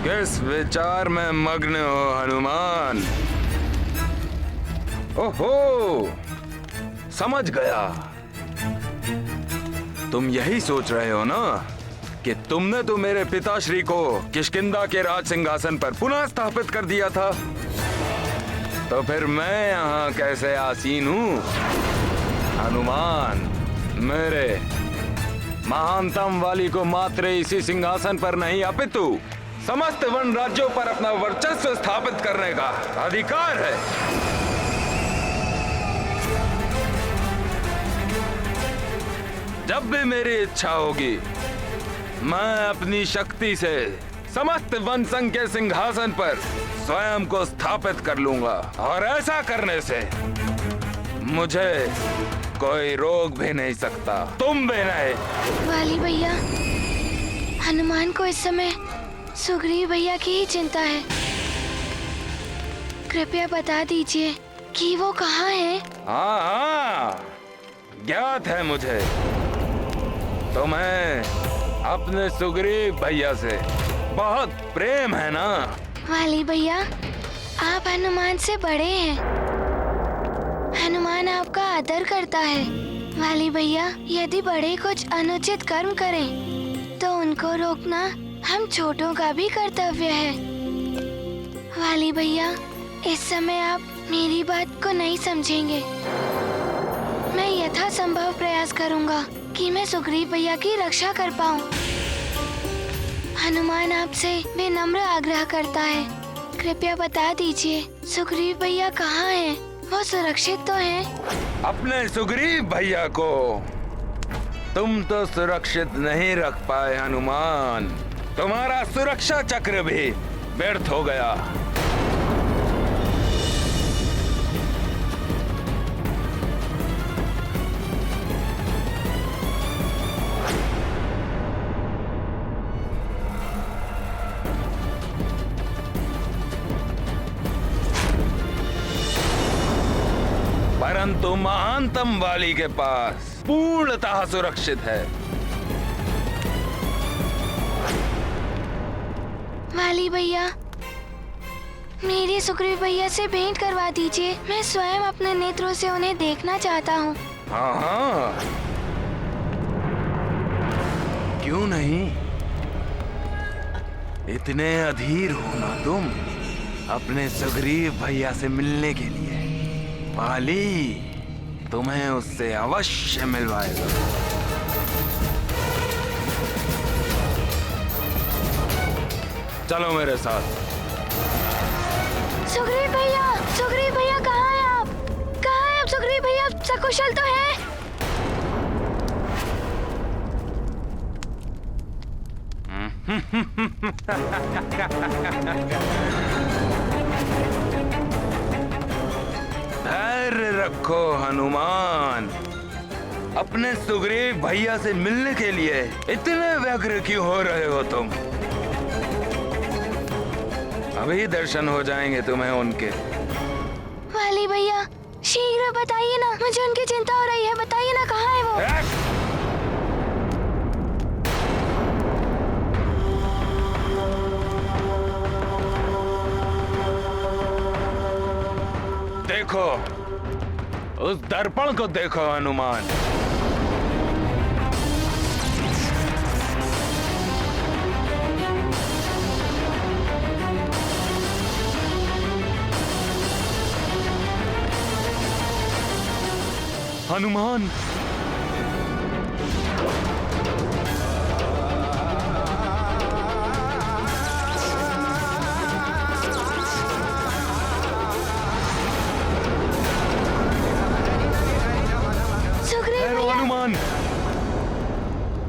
किस विचार में मग्न हो हनुमान? ओहो, समझ गया। तुम यही सोच रहे हो ना कि तुमने तो मेरे पिताश्री को किष्किंधा के राज सिंहासन पर पुनः स्थापित कर दिया था, तो फिर मैं यहाँ कैसे आसीन हूँ? हनुमान, मेरे महानतम वाली को मात्र इसी सिंहासन पर नहीं अपितु समस्त वन राज्यों पर अपना वर्चस्व स्थापित करने का अधिकार है। जब भी मेरी इच्छा होगी, मैं अपनी शक्ति से समस्त वन संघ के सिंहासन पर स्वयं को स्थापित कर लूंगा, और ऐसा करने से मुझे कोई रोक भी नहीं सकता, तुम भी नहीं। वाली भैया, हनुमान को इस समय सुग्रीव भैया की ही चिंता है। कृपया बता दीजिए कि वो कहाँ हैं? हाँ हाँ, ज्ञात है मुझे। तुम्हें अपने सुग्रीव भैया से बहुत प्रेम है ना? वाली भैया, आप हनुमान से बड़े हैं। हनुमान आपका आदर करता है। वाली भैया, यदि बड़े कुछ अनुचित कर्म करें तो उनको रोकना हम छोटों का भी कर्तव्य है। वाली भैया, इस समय आप मेरी बात को नहीं समझेंगे। मैं यथासंभव प्रयास करूंगा कि मैं सुग्रीव भैया की रक्षा कर पाऊं। हनुमान आपसे विनम्र आग्रह करता है, कृपया बता दीजिए सुग्रीव भैया कहाँ हैं? वो सुरक्षित तो हैं? अपने सुग्रीव भैया को तुम तो सुरक्षित नहीं रख पाए हनुमान। तुम्हारा सुरक्षा चक्र भी व्यर्थ हो गया। परंतु महानतम वाली के पास पूर्णतः सुरक्षित है। वाली भैया, मेरी सुग्रीव भैया से भेंट करवा दीजिए। मैं स्वयं अपने नेत्रों से उन्हें देखना चाहता हूँ। हाँ हाँ, क्यों नहीं? इतने अधीर हो ना तुम अपने सुग्रीव भैया से मिलने के लिए। वाली तुम्हें उससे अवश्य मिलवाएगा। चलो मेरे साथ। सुग्रीव भैया कहाँ हैं आप? कहाँ हैं आप सुग्रीव भैया? सकुशल तो हैं? धैर्य रखो हनुमान। अपने सुग्रीव भैया से मिलने के लिए इतने व्यग्र क्यों हो रहे हो तुम? अभी दर्शन हो जाएंगे तुम्हें उनके। वाली भैया, शीघ्र बताइए ना, मुझे उनकी चिंता हो रही है। बताइए ना कहाँ है वो? देखो, उस दर्पण को देखो हनुमान। हनुमान,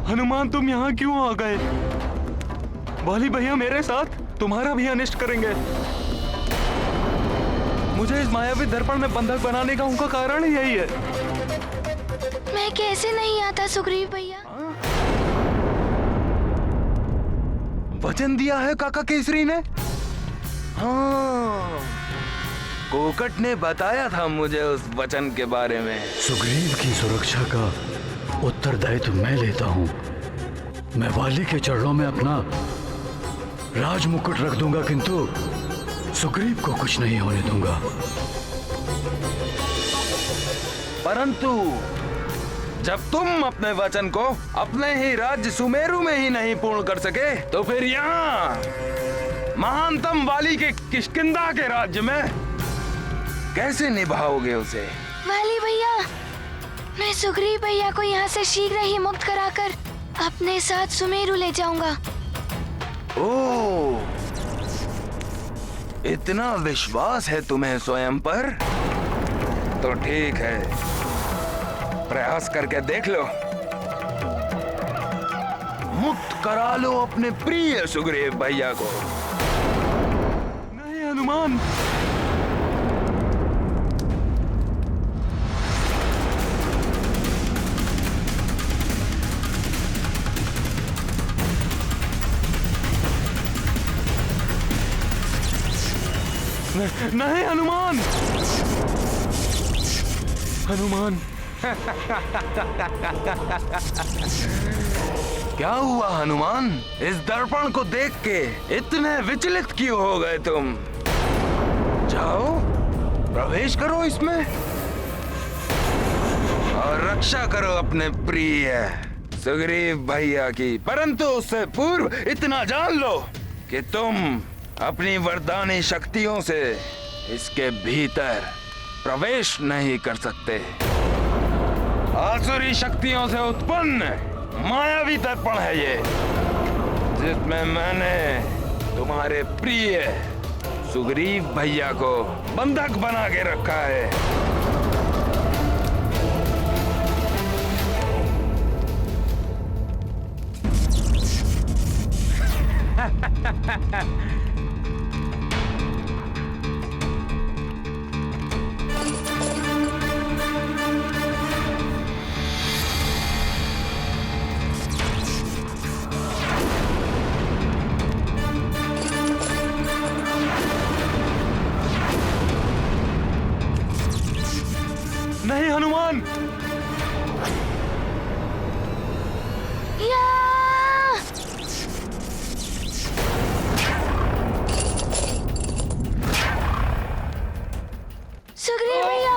हनुमान तुम यहाँ क्यों आ गए? वाली भैया मेरे साथ तुम्हारा भी अनिष्ट करेंगे। मुझे इस मायावी दर्पण में बंधक बनाने का उनका कारण ही यही है। मैं कैसे नहीं आता सुग्रीव भैया? वचन दिया है काका केसरी ने। हाँ, कोकट ने बताया था मुझे उस वचन के बारे में। सुग्रीव की सुरक्षा का उत्तरदायित्व मैं लेता हूँ। मैं वाली के चरणों में अपना राज मुकुट रख दूंगा, किंतु सुग्रीव को कुछ नहीं होने दूंगा। परंतु जब तुम अपने वचन को अपने ही राज्य सुमेरु में ही नहीं पूर्ण कर सके, तो फिर यहाँ महानतम वाली के किष्किंधा के राज्य में कैसे निभाओगे उसे? वाली भैया, मैं सुग्रीव भैया को यहाँ से शीघ्र ही मुक्त कराकर अपने साथ सुमेरु ले जाऊंगा। ओह, इतना विश्वास है तुम्हें स्वयं पर? तो ठीक है, प्रयास करके देख लो। मुक्त करा लो अपने प्रिय सुग्रीव भैया को। नहीं हनुमान, नहीं हनुमान, हनुमान। क्या हुआ हनुमान? इस दर्पण को देख के इतने विचलित क्यों हो गए तुम? जाओ, प्रवेश करो इसमें और रक्षा करो अपने प्रिय सुग्रीव भैया की। परंतु उससे पूर्व इतना जान लो कि तुम अपनी वरदानी शक्तियों से इसके भीतर प्रवेश नहीं कर सकते। आसुरी शक्तियों से उत्पन्न मायावी दर्पण है ये, जिसमें मैंने तुम्हारे प्रिय सुग्रीव भैया को बंधक बना के रखा है। नहीं हनुमान, या! सुग्रीव भैया!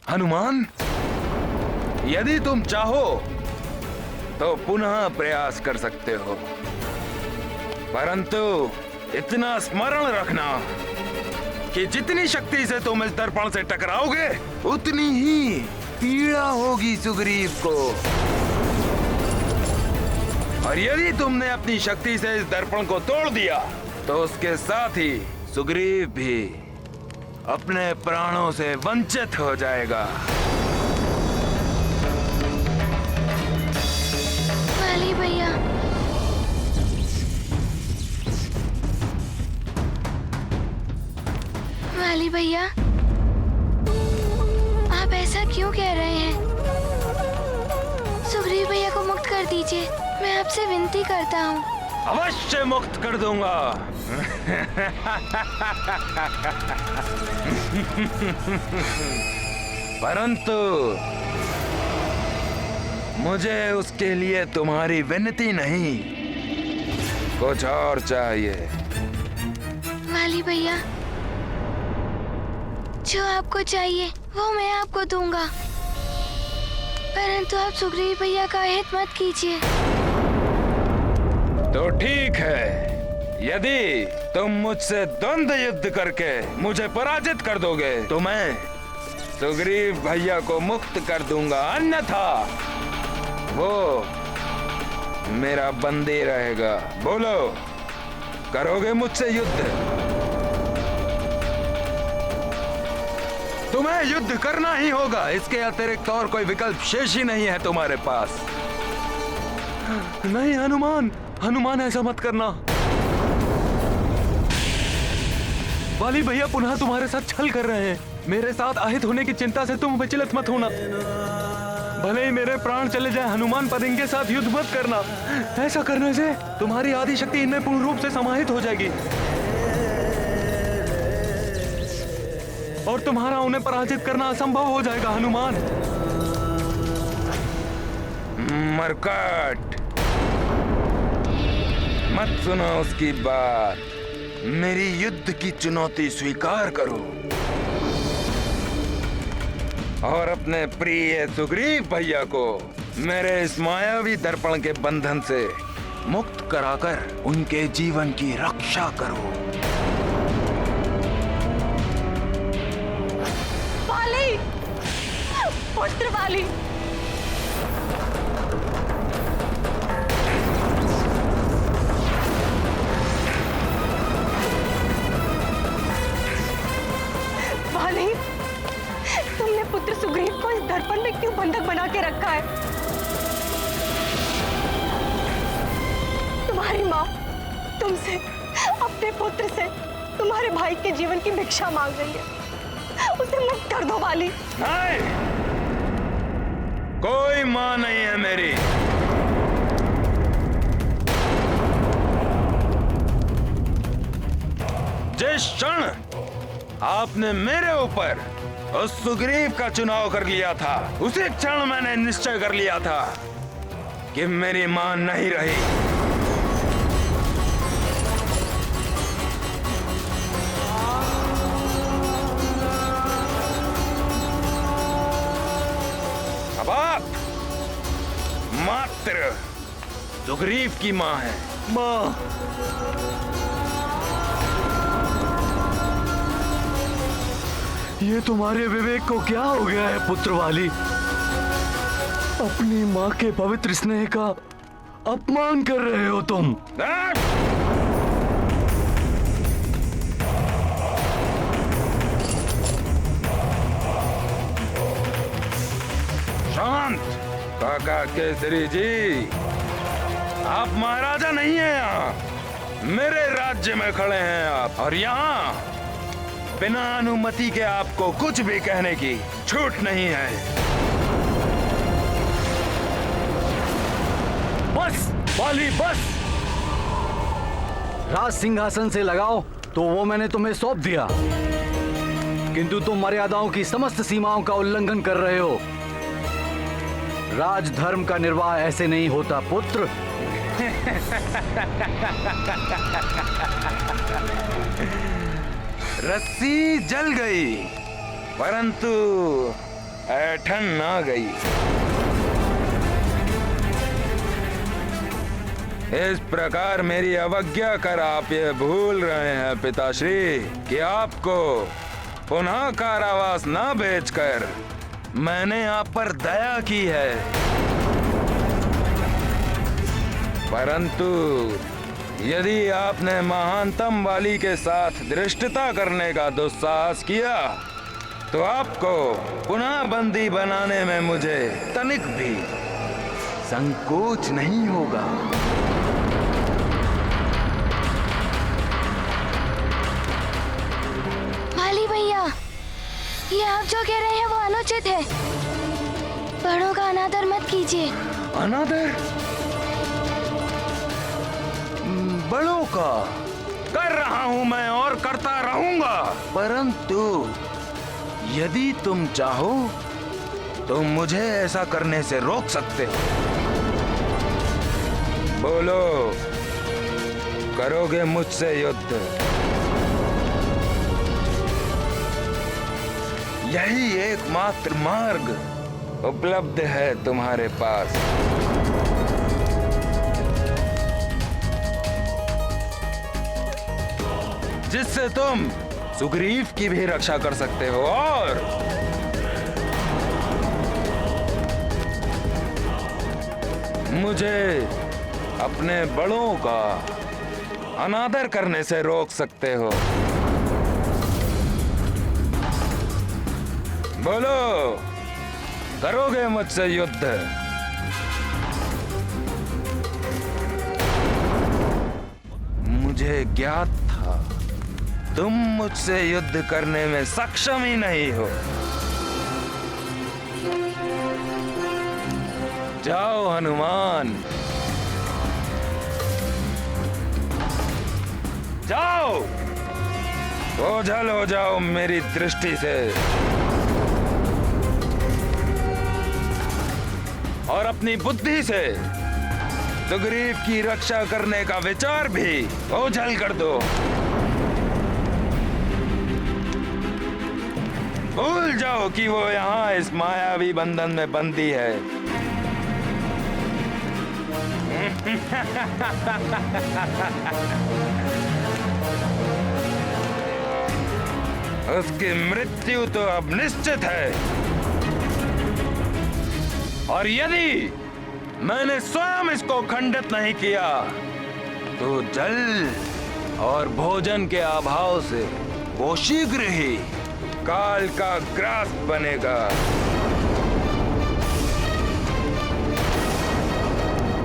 हनुमान, यदि तुम चाहो तो पुनः प्रयास कर सकते हो, परंतु इतना स्मरण रखना कि जितनी शक्ति से तुम इस दर्पण से टकराओगे, उतनी ही पीड़ा होगी सुग्रीव को। और यदि तुमने अपनी शक्ति से इस दर्पण को तोड़ दिया, तो उसके साथ ही सुग्रीव भी अपने प्राणों से वंचित हो जाएगा। वाली भैया, वाली भैया, आप ऐसा क्यों कह रहे हैं? सुग्रीव भैया को मुक्त कर दीजिए, मैं आपसे विनती करता हूँ। अवश्य मुक्त कर दूंगा। परंतु मुझे उसके लिए तुम्हारी विनती नहीं, कुछ और चाहिए। वाली भैया, जो आपको चाहिए वो मैं आपको दूंगा, परंतु आप सुग्रीव भैया का हित मत कीजिए। तो ठीक है, यदि तुम मुझसे द्वंद्व युद्ध करके मुझे पराजित कर दोगे, तो मैं सुग्रीव भैया को मुक्त कर दूंगा, अन्यथा वो मेरा बंदी रहेगा। बोलो, करोगे मुझसे युद्ध? तुम्हें युद्ध करना ही होगा, इसके अतिरिक्त और कोई विकल्प शेष ही नहीं है तुम्हारे पास। नहीं हनुमान, हनुमान ऐसा मत करना। वाली भैया पुनः तुम्हारे साथ छल कर रहे हैं। मेरे साथ आहित होने की चिंता से तुम विचलित मत होना। भले ही मेरे प्राण चले जाए, हनुमान पर इनके साथ युद्ध मत करना। ऐसा करने से तुम्हारी आदि शक्ति इनमें पूर्ण रूप से समाहित हो जाएगी और तुम्हारा उन्हें पराजित करना असंभव हो जाएगा। हनुमान, मरकट, मत सुनो उसकी बात, मेरी युद्ध की चुनौती स्वीकार करो और अपने प्रिय सुग्रीव भैया को मेरे इस मायावी दर्पण के बंधन से मुक्त कराकर उनके जीवन की रक्षा करो। वाली, पुत्र वाली, वाली, तुमने पुत्र सुग्रीव को इस दर्पण में क्यों बंधक बना के रखा है? तुम्हारी माँ तुमसे, अपने पुत्र से तुम्हारे भाई के जीवन की भिक्षा मांग रही है, उसे मुक्त कर दो वाली। नहीं, कोई माँ नहीं है मेरी। जिस क्षण आपने मेरे ऊपर उस सुग्रीव का चुनाव कर लिया था, उसी क्षण मैंने निश्चय कर लिया था कि मेरी मां नहीं रही। अब आप मात्र सुग्रीव की मां है। माँ, ये तुम्हारे विवेक को क्या हो गया है पुत्र वाली? अपनी माँ के पवित्र स्नेह का अपमान कर रहे हो तुम। शांत काका केसरी जी, आप महाराजा नहीं हैं यहाँ, मेरे राज्य में खड़े हैं आप, और यहाँ बिना अनुमति के आपको कुछ भी कहने की छूट नहीं है। बस वाली बस, राज सिंहासन से लगाओ तो वो मैंने तुम्हें सौंप दिया, किंतु तुम मर्यादाओं की समस्त सीमाओं का उल्लंघन कर रहे हो। राजधर्म का निर्वाह ऐसे नहीं होता पुत्र। रस्सी जल गई परंतु ऐठन ना गई। इस प्रकार मेरी अवज्ञा कर आप ये भूल रहे हैं पिताश्री कि आपको पुनः कारावास न भेजकर मैंने आप पर दया की है, परंतु यदि आपने महानतम वाली के साथ धृष्टता करने का दुस्साहस किया तो आपको पुनः बंदी बनाने में मुझे तनिक भी संकोच नहीं होगा। वाली भैया, ये आप जो कह रहे हैं वो अनुचित है। बड़ों का अनादर मत कीजिए। अनादर? बड़ों का कर रहा हूं मैं और करता रहूंगा, परंतु यदि तुम चाहो तो मुझे ऐसा करने से रोक सकते हो। बोलो, करोगे मुझसे युद्ध? यही एकमात्र मार्ग उपलब्ध है तुम्हारे पास। जिससे तुम सुग्रीव की भी रक्षा कर सकते हो और मुझे अपने बड़ों का अनादर करने से रोक सकते हो। बोलो, करोगे मुझसे युद्ध? मुझे ज्ञात था तुम मुझसे युद्ध करने में सक्षम ही नहीं हो। जाओ हनुमान, जाओ, ओझल हो जाओ मेरी दृष्टि से और अपनी बुद्धि से सुग्रीव की रक्षा करने का विचार भी ओझल कर दो। भूल जाओ कि वो यहाँ इस मायावी बंधन में बंदी है। उसकी मृत्यु तो अब निश्चित है, और यदि मैंने स्वयं इसको खंडित नहीं किया तो जल और भोजन के अभाव से वो शीघ्र ही काल का ग्रास बनेगा।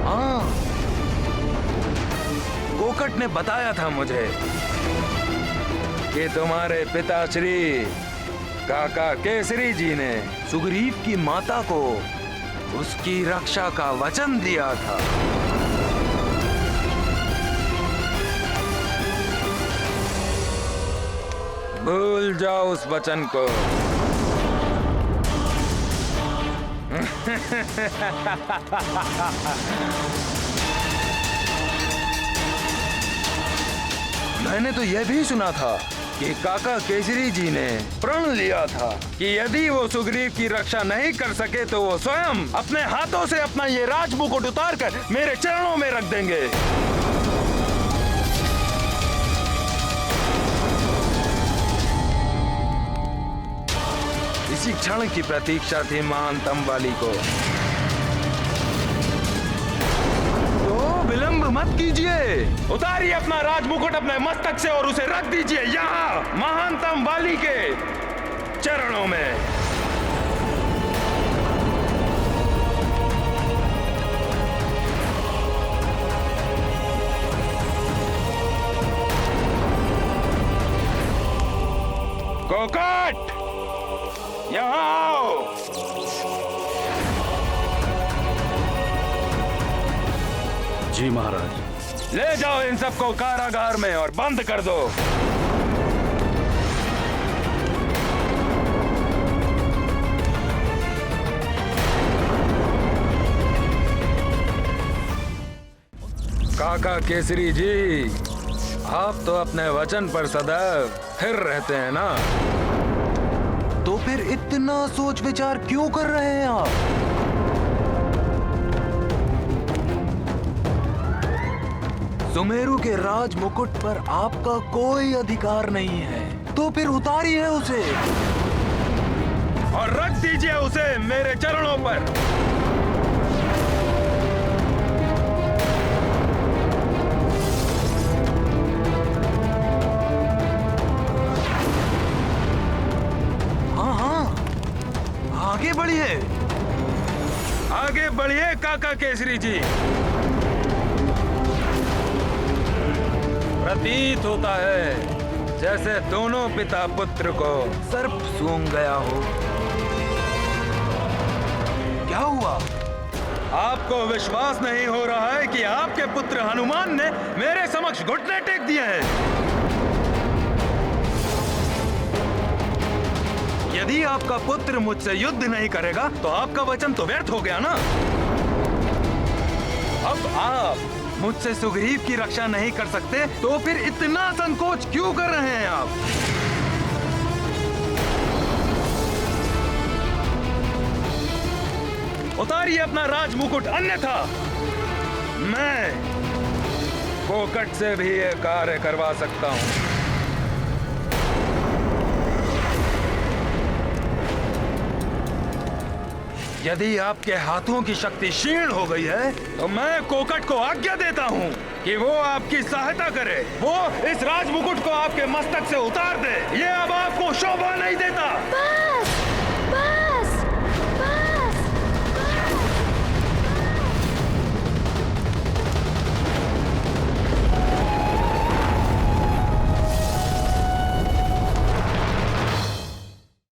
हाँ, कोकट ने बताया था मुझे कि तुम्हारे पिताश्री काका केसरी जी ने सुग्रीव की माता को उसकी रक्षा का वचन दिया था। भूल जाओ उस वचन को। मैंने तो यह भी सुना था कि काका केसरी जी ने प्रण लिया था कि यदि वो सुग्रीव की रक्षा नहीं कर सके तो वो स्वयं अपने हाथों से अपना ये राजमुकुट उतार कर मेरे चरणों में रख देंगे। इसी क्षण की प्रतीक्षा थी महानतम वाली को। विलंब मत कीजिए, उतारिए अपना राजमुकुट अपने मस्तक से और उसे रख दीजिए यहाँ महानतम वाली के चरणों में। कोकट, यहाँ आओ। जी महाराज। ले जाओ इन सबको कारागार में और बंद कर दो। काका केसरी जी, आप तो अपने वचन पर सदैव स्थिर रहते हैं ना, तो फिर इतना सोच विचार क्यों कर रहे हैं आप? सुमेरु के राज मुकुट पर आपका कोई अधिकार नहीं है, तो फिर उतारिए उसे और रख दीजिए उसे मेरे चरणों पर। हाँ हाँ, आगे बढ़िए, आगे बढ़िए काका केसरी जी। प्रतीत होता है जैसे दोनों पिता पुत्र को सर्प सूंघ गया हो। क्या हुआ? आपको विश्वास नहीं हो रहा है कि आपके पुत्र हनुमान ने मेरे समक्ष घुटने टेक दिए हैं? यदि आपका पुत्र मुझसे युद्ध नहीं करेगा तो आपका वचन तो व्यर्थ हो गया ना। अब आप मुझसे सुग्रीव की रक्षा नहीं कर सकते तो फिर इतना संकोच क्यों कर रहे हैं आप? उतारिए अपना राजमुकुट, अन्यथा मैं कोकट से भी ये कार्य करवा सकता हूं। यदि आपके हाथों की शक्ति क्षीण हो गई है तो मैं कोकट को आज्ञा देता हूं कि वो आपकी सहायता करे, वो इस राजमुकुट को आपके मस्तक से उतार दे। ये अब आपको शोभा नहीं देता।